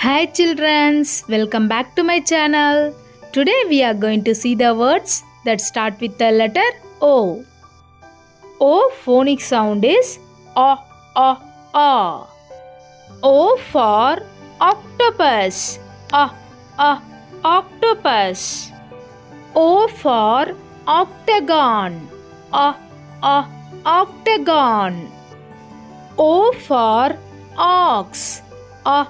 Hi childrens, welcome back to my channel. Today we are going to see the words that start with the letter O. O phonic sound is A, A, A. O for octopus, A, A, octopus. O for octagon, A, octagon. O for ox, A,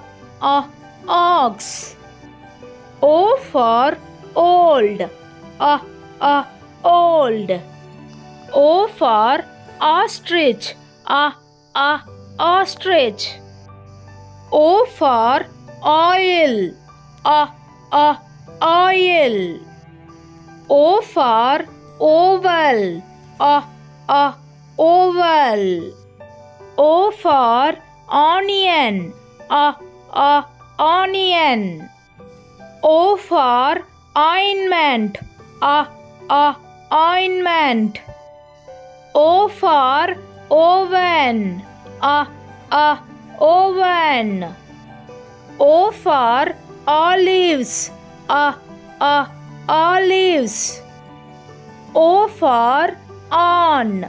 ox. O for old, old. O for ostrich, ostrich. O for oil, oil. O for oval, oval. O for onion, onion. O for ointment, ointment. O for oven, oven. O for olives, olives. O for on,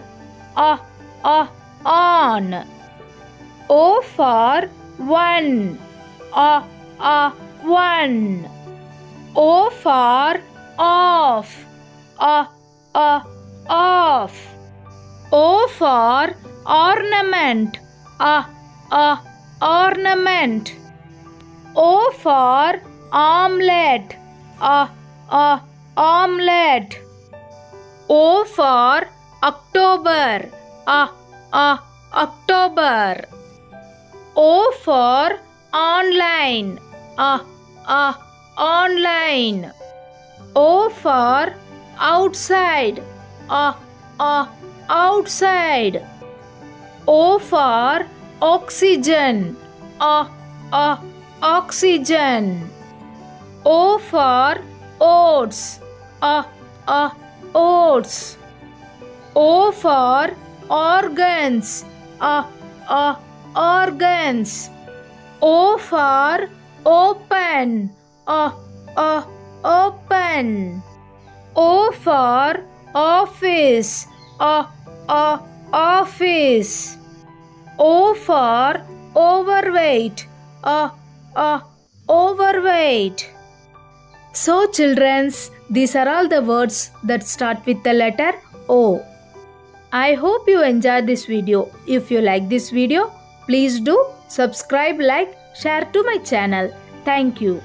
on. O for one, one. O for off, off. O for ornament, ornament. O for omelette, omelette. O for October, October. O for online, online. O for outside, outside. O for oxygen, oxygen. O for oats, oats. O for organs, organs. O for open, open. O for office, office. O for overweight, overweight. So childrens, these are all the words that start with the letter O. I hope you enjoyed this video. If you like this video, please do subscribe, like, share to my channel. Thank you.